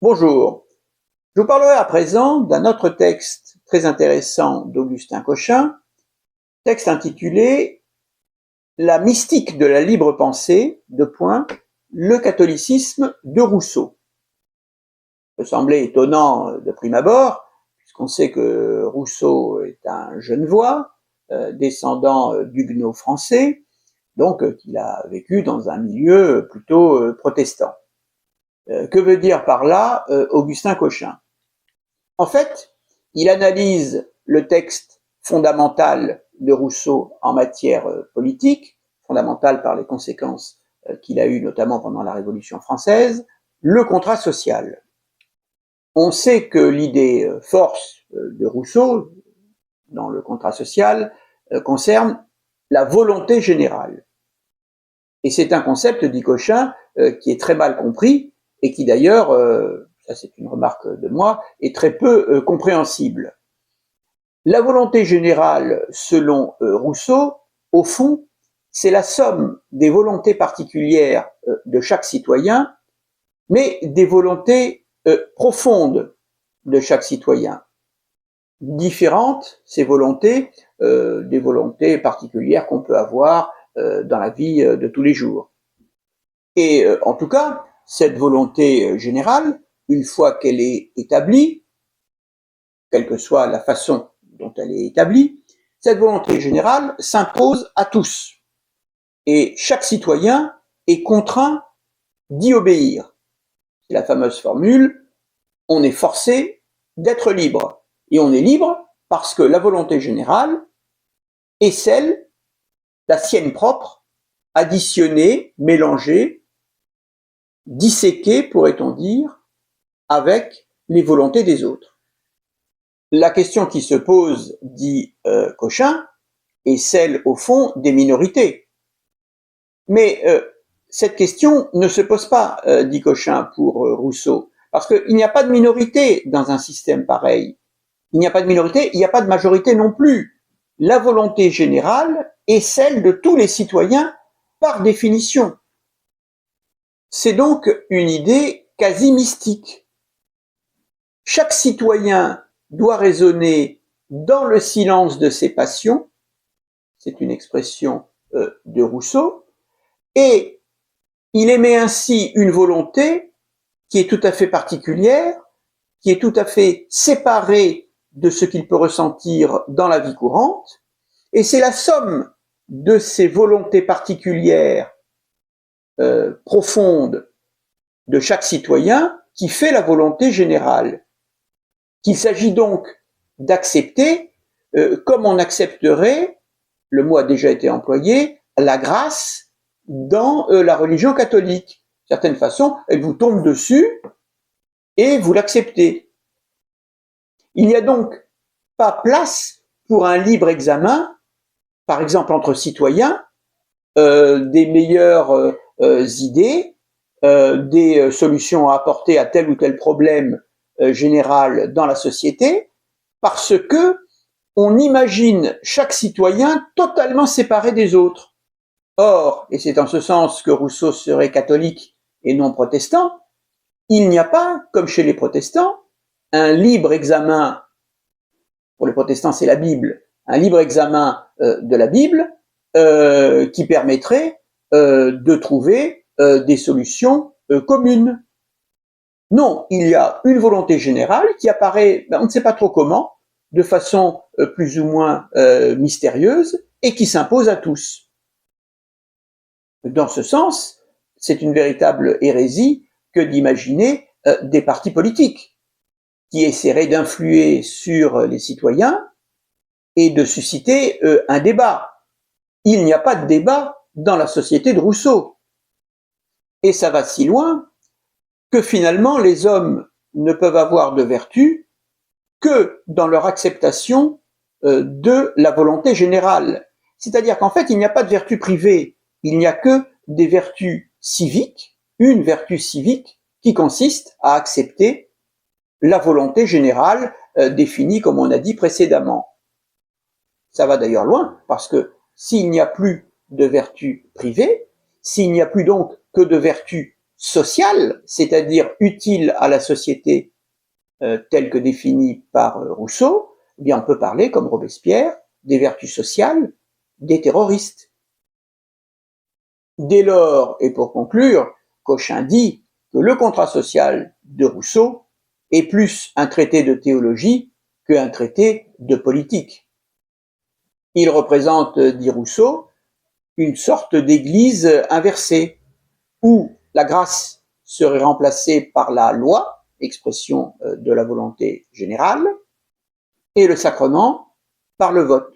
Bonjour, je vous parlerai à présent d'un autre texte très intéressant d'Augustin Cochin, texte intitulé La mystique de la libre pensée, le catholicisme de Rousseau. Ça peut sembler étonnant de prime abord, puisqu'on sait que Rousseau est un Genevois, descendant d'huguenots français, donc qu'il a vécu dans un milieu plutôt protestant. Que veut dire par là Augustin Cochin? En fait, il analyse le texte fondamental de Rousseau en matière politique, fondamental par les conséquences qu'il a eues notamment pendant la Révolution française, le contrat social. On sait que l'idée force de Rousseau dans le contrat social concerne la volonté générale. Et c'est un concept, dit Cochin, qui est très mal compris et qui d'ailleurs, ça c'est une remarque de moi, est très peu compréhensible. La volonté générale, selon Rousseau, au fond, c'est la somme des volontés particulières de chaque citoyen, mais des volontés profondes de chaque citoyen. Différentes, ces volontés, des volontés particulières qu'on peut avoir dans la vie de tous les jours. Et en tout cas, cette volonté générale, une fois qu'elle est établie, quelle que soit la façon dont elle est établie, cette volonté générale s'impose à tous. Et chaque citoyen est contraint d'y obéir. C'est la fameuse formule, on est forcé d'être libre. Et on est libre parce que la volonté générale est celle, la sienne propre, additionnée, mélangée, disséquée, pourrait-on dire, avec les volontés des autres. La question qui se pose, dit Cochin, est celle, au fond, des minorités. Mais cette question ne se pose pas, dit Cochin, pour Rousseau, parce qu'il n'y a pas de minorité dans un système pareil. Il n'y a pas de minorité, il n'y a pas de majorité non plus. La volonté générale est celle de tous les citoyens par définition. C'est donc une idée quasi mystique. Chaque citoyen doit raisonner dans le silence de ses passions, c'est une expression de Rousseau, et il émet ainsi une volonté qui est tout à fait particulière, qui est tout à fait séparée de ce qu'il peut ressentir dans la vie courante, et c'est la somme de ces volontés particulières profondes de chaque citoyen qui fait la volonté générale, qu'il s'agit donc d'accepter comme on accepterait, le mot a déjà été employé, la grâce dans la religion catholique. D'une certaine façon, elle vous tombe dessus et vous l'acceptez. Il n'y a donc pas place pour un libre examen, par exemple entre citoyens, des meilleures idées, des solutions à apporter à tel ou tel problème général dans la société, parce que on imagine chaque citoyen totalement séparé des autres. Or, et c'est en ce sens que Rousseau serait catholique et non protestant, il n'y a pas, comme chez les protestants, un libre examen, pour les protestants c'est la Bible, un libre examen de la Bible qui permettrait de trouver des solutions communes. Non, il y a une volonté générale qui apparaît, on ne sait pas trop comment, de façon plus ou moins mystérieuse, et qui s'impose à tous. Dans ce sens, c'est une véritable hérésie que d'imaginer des partis politiques qui essaieraient d'influer sur les citoyens et de susciter un débat. Il n'y a pas de débat dans la société de Rousseau. Et ça va si loin que finalement les hommes ne peuvent avoir de vertu que dans leur acceptation de la volonté générale. C'est-à-dire qu'en fait, il n'y a pas de vertu privée, il n'y a que des vertus civiques, une vertu civique qui consiste à accepter la volonté générale définie comme on a dit précédemment. Ça va d'ailleurs loin, parce que s'il n'y a plus de vertu privée, s'il n'y a plus donc que de vertu sociales, c'est-à-dire utiles à la société telle que définie par Rousseau, eh bien on peut parler, comme Robespierre, des vertus sociales des terroristes. Dès lors, et pour conclure, Cochin dit que le contrat social de Rousseau est plus un traité de théologie qu'un traité de politique. Il représente, dit Rousseau, une sorte d'église inversée, où la grâce serait remplacée par la loi, expression de la volonté générale, et le sacrement par le vote.